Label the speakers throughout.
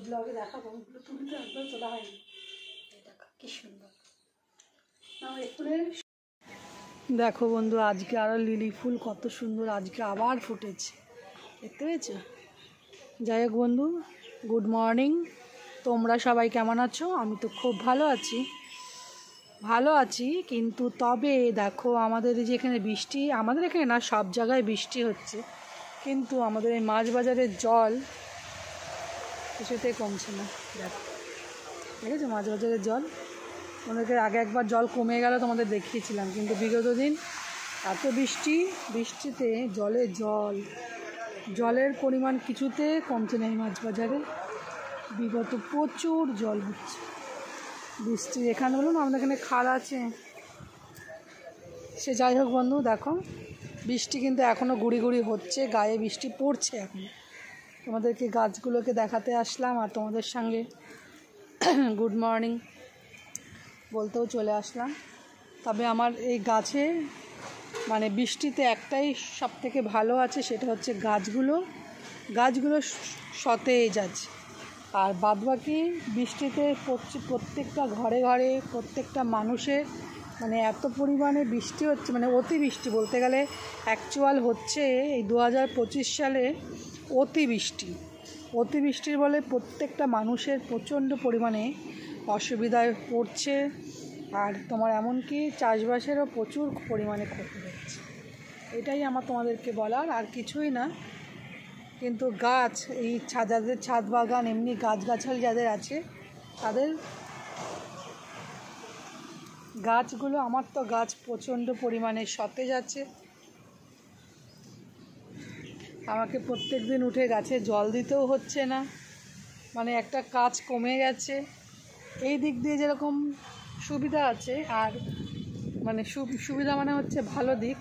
Speaker 1: ব্লগে দেখাবো, ওগুলো তুলতে একবার তোলা হয়নি। দেখা কি সুন্দর দেখো বন্ধু, আজকে আরও লিলি ফুল কত সুন্দর আজকে আবার ফুটেছে, দেখতে পেয়েছো? যাই হোক বন্ধু, গুড মর্নিং। তোমরা সবাই কেমন আছো? আমি তো খুব ভালো আছি, কিন্তু তবে দেখো আমাদের যে এখানে বৃষ্টি, আমাদের এখানে না সব জায়গায় বৃষ্টি হচ্ছে, কিন্তু আমাদের এই মাছ বাজারের জল কিছুতেই কমছে না। দেখো, দেখেছো মাছ বাজারের জল? আমাদেরকে আগে একবার জল কমে গেল তোমাদের দেখিয়েছিলাম, কিন্তু বিগত দিন এত বৃষ্টিতে জলের পরিমাণ কিছুতে কমছে না। এই মাছ বাজারে বিগত প্রচুর জল হচ্ছে বৃষ্টি। এখানে বলুন আমাদের এখানে খাল আছে, সে যাই হোক বন্ধু, দেখো বৃষ্টি কিন্তু এখনও গুড়ি গুড়ি হচ্ছে, গায়ে বৃষ্টি পড়ছে এখন। তোমাদেরকে গাছগুলোকে দেখাতে আসলাম আর তোমাদের সঙ্গে গুড মর্নিং বলতেও চলে আসলাম। তবে আমার এই গাছে মানে বৃষ্টিতে একটাই সব থেকে ভালো আছে, সেটা হচ্ছে গাছগুলো সতেজ আছে। আর বাদবাকি বৃষ্টিতে প্রত্যেকটা ঘরে প্রত্যেকটা মানুষের মানে এত পরিমাণে বৃষ্টি হচ্ছে, মানে অতিবৃষ্টি বলতে গেলে অ্যাকচুয়াল হচ্ছে এই 2025 সালে অতিবৃষ্টির বলে প্রত্যেকটা মানুষের প্রচণ্ড পরিমাণে অসুবিধায় পড়ছে। আর তোমার এমনকি চাষবাসেরও প্রচুর পরিমাণে ক্ষতি হচ্ছে। এটাই আমার তোমাদেরকে বলার, আর কিছুই না। কিন্তু গাছ, এই যাদের ছাদ বাগান এমনি গাছগাছালি যাদের আছে, তাদের গাছগুলো, আমার তো গাছ প্রচণ্ড পরিমাণে সতেজ আছে। আমাকে প্রত্যেক দিন উঠে গাছে জল দিতেও হচ্ছে না, মানে একটা কাজ কমে গেছে। এই দিক দিয়ে যেরকম সুবিধা আছে, আর মানে সুবিধা মানে হচ্ছে ভালো দিক,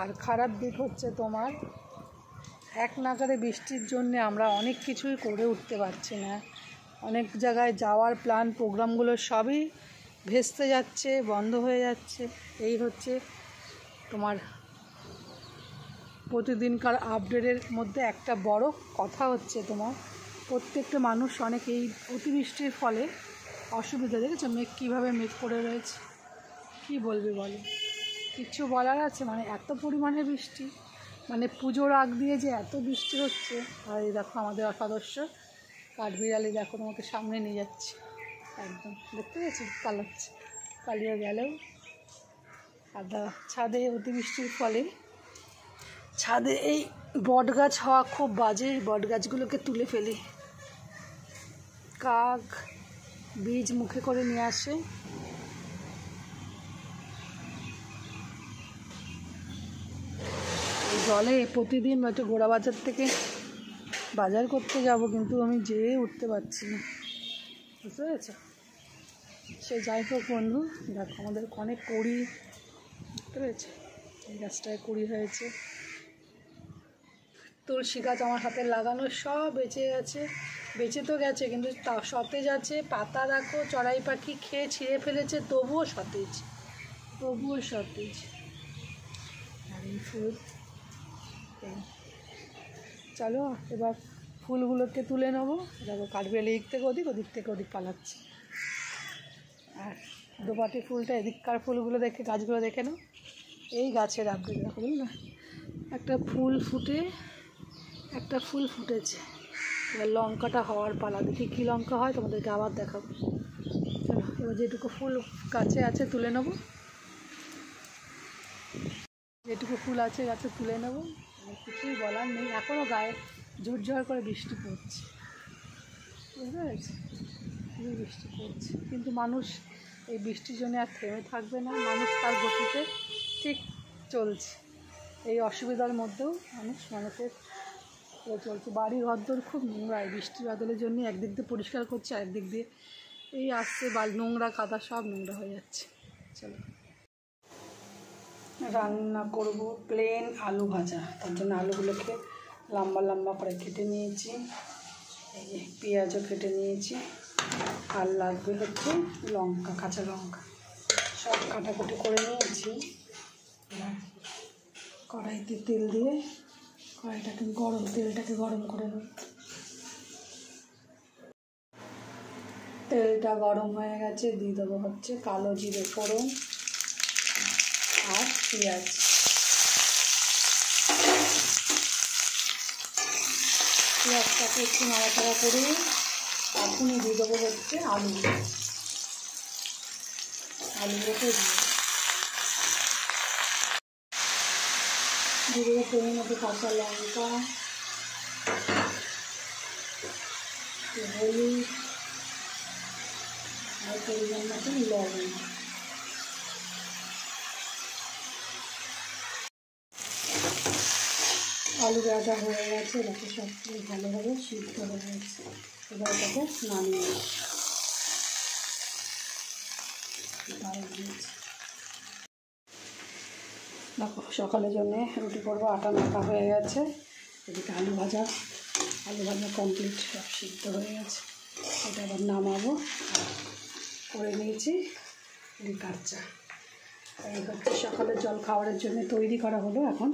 Speaker 1: আর খারাপ দিক হচ্ছে তোমার এক নাগারে বৃষ্টির জন্যে আমরা অনেক কিছুই করে উঠতে পারছি না। অনেক জায়গায় যাওয়ার প্ল্যান প্রোগ্রামগুলো সবই ভেস্তে যাচ্ছে, বন্ধ হয়ে যাচ্ছে। এই হচ্ছে তোমার প্রতিদিনকার আপডেটের মধ্যে একটা বড় কথা হচ্ছে তোমার প্রত্যেকটা মানুষ অনেক এই অতিবৃষ্টির ফলে অসুবিধা। দেখেছো মেঘ কীভাবে মেঘ করে রয়েছে, কি বলবে বলো? কিচ্ছু বলার আছে? মানে এত পরিমাণে বৃষ্টি, মানে পুজোর আগ দিয়ে যে এত বৃষ্টি হচ্ছে। আর এই দেখো আমাদের সদস্য কাঠবিড়ালি, দেখো তোমাকে সামনে নিয়ে যাচ্ছে, একদম দেখতে পেয়েছি পালিয়ে গেলেও। আর ছাদে অতিবৃষ্টির ফলে ছাদে এই বট গাছ হওয়া খুব বাজে, বট গাছগুলোকে তুলে ফেলি। কাক বীজ মুখে করে নিয়ে আসে। জলে প্রতিদিন হয়তো গোড়া বাজার থেকে বাজার করতে যাব, কিন্তু আমি যেয়ে উঠতে পারছি না, বুঝতে পেরেছ? সে যাই হোক বন্ধু, দেখো আমাদের অনেক কুড়ি, বুঝতে পেরেছে? এই গাছটায় কুড়ি হয়েছে। তুলসী গাছ আমার হাতে লাগানো সব বেঁচে তো গেছে, কিন্তু তা সতেজ আছে। পাতা দেখো চড়াই পাখি খেয়ে ছিঁড়ে ফেলেছে, তবুও সতেজ। আর এই ফুল, চলো এবার ফুলগুলোকে তুলে নেবো। দেখো কাঠবিড়ালি ওদিক থেকে ওদিক পালাচ্ছে। আর দোপাটি ফুলটা, এদিককার ফুলগুলো দেখে, গাছগুলো দেখে নাও। এই গাছের আপডেট দেখো, বুঝলি না? একটা ফুল ফুটেছে। এবার লঙ্কাটা হওয়ার পালা, দেখি কী লঙ্কা হয়, তোমাদেরকে আবার দেখাবো। চলো এবার যেটুকু ফুল গাছে আছে তুলে নেবো, যেটুকু ফুল আছে গাছে তুলে নেবো। কিছুই বলার নেই, এখনও গায়ে ঝুরঝর করে বৃষ্টি পড়ছে, বুঝতে পেরেছি? খুবই বৃষ্টি পড়ছে, কিন্তু মানুষ এই বৃষ্টির জন্য আর থেমে থাকবে না। মানুষ তার গতিতে ঠিক চলছে। এই অসুবিধার মধ্যেও মানুষের চলছে। বাড়ি ঘরদোর খুব নোংরা, বৃষ্টি বাদলের জন্য একদিক দিয়ে পরিষ্কার করছে, আরেকদিক দিয়ে এই আসছে নোংরা কাদা সব নোংরা হয়ে যাচ্ছে। চলো রান্না করব প্লেন আলু ভাজা। তার জন্য আলুগুলোকে লম্বা লম্বা করে কেটে নিয়েছি, এই যে পেঁয়াজও কেটে নিয়েছি, আর লাগবে হচ্ছে লঙ্কা, কাঁচা লঙ্কা, সব কাটাকুটি করে নিয়েছি। কড়াইতে তেল দিয়ে তেলটাকে গরম করে নেব। তেলটা গরম হয়ে গেছে, দিয়ে দেবো হচ্ছে কালো জিরে ফোড়ন আর পেঁয়াজ। পেঁয়াজটাকে একটু নাড়াচাড়া করে এখনই দিয়ে দেবো হচ্ছে আলুগুলোকে দিয়ে দেবো পরিমাণ কাঁচা লঙ্কা, হলুদ আর পরিমাণ মতন লবণ। আলু ভাজা হয়ে গেছে, এটাকে সব কিছু ভালোভাবে সিদ্ধ হয়ে গেছে। এবার এটাকে নামিয়ে দেখো সকালের জন্যে রুটি করবো, আটা মাখা হয়ে গেছে। এদিকে আলু ভাজা কমপ্লিট, সব সিদ্ধ হয়ে গেছে। এটা আবার নামাবো। করে নিয়েছি লিকার চা। এই হচ্ছে সকালের জল খাবারের জন্য তৈরি করা হলো। এখন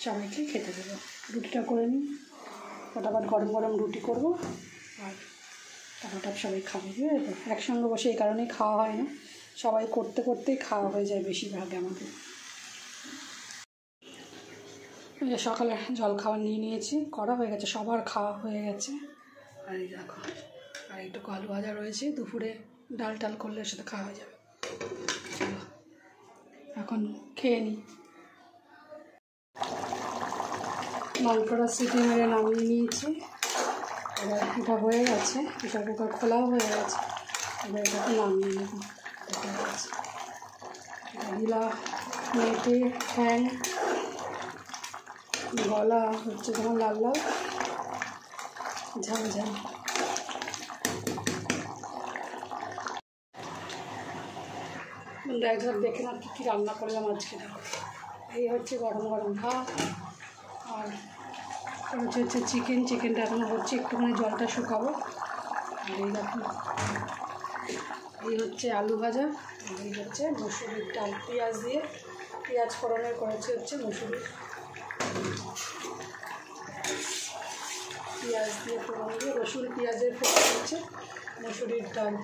Speaker 1: সবাইকে খেতে দেবো। রুটিটা করে নিই, ফটাফট গরম গরম রুটি করবো আর ফটাফট সবাই খাবে। একসঙ্গে বসে এই কারণেই খাওয়া হয় না, সবাই করতে করতেই খাওয়া হয়ে যায় বেশিরভাগ আমাদের। সকালে জল খাবার নিয়ে নিয়েছি, করা হয়ে গেছে, সবার খাওয়া হয়ে গেছে। আর এই দেখো আর একটু আলু ভাজা রয়েছে, দুপুরে ডাল টাল করলে সাথে খাওয়া হয়ে যাবে। চলো এখন খেয়ে নিই। মাংসটা সিটি মেরে নামিয়ে নিয়েছি। এবার এটা হয়ে গেছে, প্রেশার কুকার খোলাও হয়ে গেছে। এবার এটাকে নামিয়ে নেব। দেখা যাচ্ছে গিলা মেটে ঠ্যাং গলা হচ্ছে তোমার লাল লাল ঝাল ঝাল। একবার দেখে না কী রান্না করলাম আজকে। দেখো এই হচ্ছে গরম গরম ভাত আর হচ্ছে চিকেনটা এখনো হচ্ছে, একটুখানি জলটা শুকাবো। আর এই দেখো এই হচ্ছে আলু ভাজা, আর এই হচ্ছে মুসুরির ডাল পেঁয়াজ দিয়ে, পেঁয়াজ ফোড়নের করেছে হচ্ছে মুসুরির, পেঁয়াজ দিয়ে ফোড়ন দিয়ে রসুন পেঁয়াজের ফোড়ন হচ্ছে মুসুরির ডাল।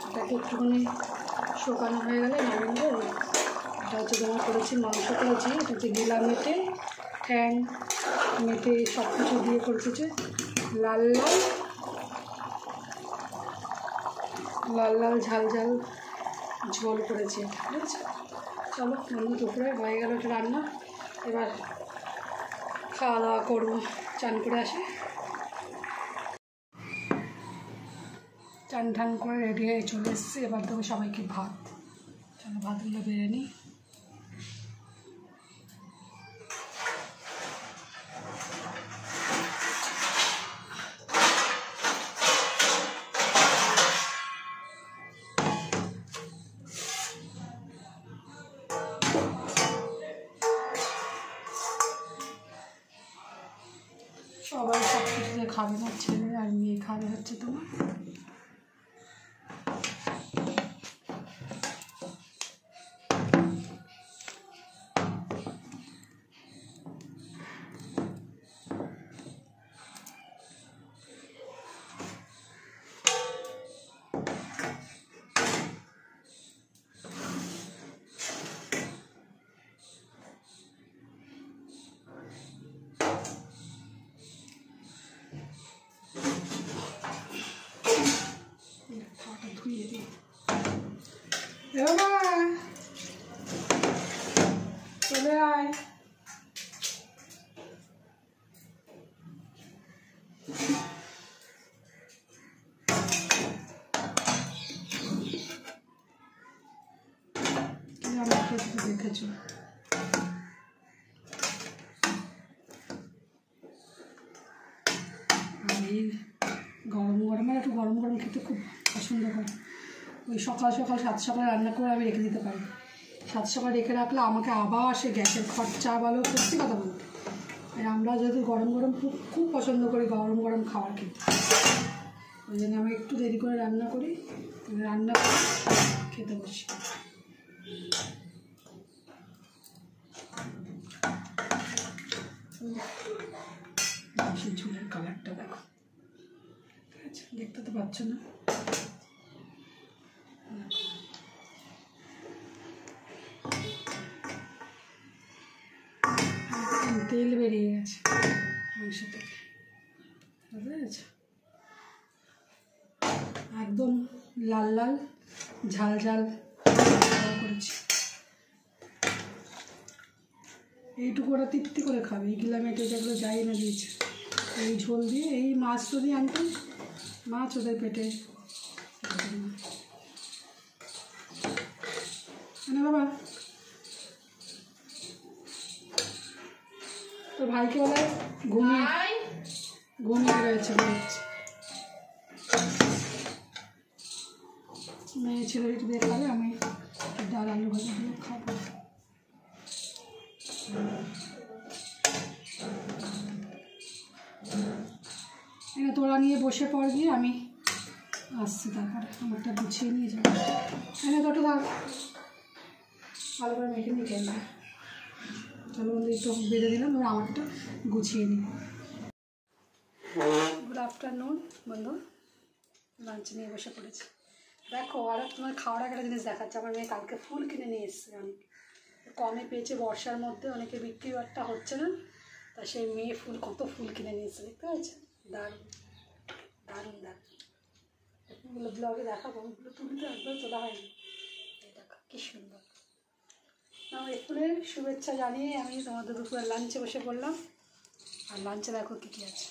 Speaker 1: এটাকে একটুখানি শুকানো হয়ে গেলে নামিয়ে এটা হচ্ছে তোমার করেছি মাংস করেছি। এটা হচ্ছে গিলা মেটে ঠ্যাং মেটে সব কিছু দিয়ে করেছে লাল লাল ঝাল ঝাল ঝোল করেছি, ঠিক আছে। চলো বন্ধু, দুপুরে হয়ে গেল এটা রান্না। এবার খাওয়া দাওয়া করবো, চান করে আসি। চান ঠান করে রেডি হয়ে চলে এসেছি। এবার দেবো সবাইকে ভাত। চলো ভাতগুলো বেড়ে নিই। সবাই সব কিছুতে খাবে না, ছেলে আর মেয়ে খাবে হচ্ছে তোমার ধুয়ে দিই। চলে আয়। দেখেছো আমি গরম গরমে একটু গরম গরম খেতে খুব পছন্দ করি। ওই সকাল সকাল 7 সকালে রান্না করে আমি রেখে দিতে পারি। 7 সকাল রেখে রাখলে আমাকে আবার সে গ্যাসের খরচা বলো, সত্যি কথা বলতে। আমরা যেহেতু গরম গরম খুব পছন্দ করি গরম গরম খাবার খেতে, ওই জন্য আমি একটু দেরি করে রান্না করি, রান্না করে খেতে বসি। ঝোলের কালারটা দেখো, ঠিক আছে। দেখতে তো পাচ্ছ না, তেল বেরিয়ে গেছে মাংস থেকে, বুঝতে পেরেছ? একদম লাল লাল ঝাল ঝাল করেছি। এইটুকু ওরা তৃপ্তি করে খাবে, এই গিলামেটে যেগুলো যাই না দিয়েছে, এই ঝোল দিয়ে। এই মাছ যদি আনতাম, মাছ ওদের পেটে না বাবা। তো ভাইকে বলে ঘুমিয়ে রয়েছে, মেয়ে ছেলে একটু দিয়ে খাবে, আমি ডাল আলু ভাজা দিয়ে খাবো। এনে তোরা নিয়ে বসে পড়, গিয়ে আমি আসছি, তারপরে আমারটা গুছিয়ে নিয়ে যাবো। এনে তোটা থাক, ভালো করে মেখে নিয়ে খেয়ে নেবে। চলো বন্ধু, একটু বেঁধে দিলাম, এবার আমারটা গুছিয়ে নিই। গুড আফটারনুন বন্ধু, লাঞ্চ নিয়ে বসে পড়েছি। দেখো, আর তোমার খাওয়ার একটা জিনিস দেখাচ্ছে। আমার মেয়ে কালকে ফুল কিনে নিয়ে এসছে, অনেক কমে পেয়েছে, বর্ষার মধ্যে অনেকে বিক্রি বাট্টা হচ্ছে না, তা সেই মেয়ে ফুল কত ফুল কিনে নিয়ে এসছে, দেখতে পাচ্ছ? দারুণ দারুণ দারুণ। এগুলো ব্লগে দেখাবো, ওগুলো তুলতে একবার তোলা হয়নি। দেখো কী সুন্দর। আমার এই ফুলের শুভেচ্ছা জানিয়ে আমি তোমাদের দুপুরে লাঞ্চে বসে পড়লাম। আর লাঞ্চে দেখো কী কী আছে।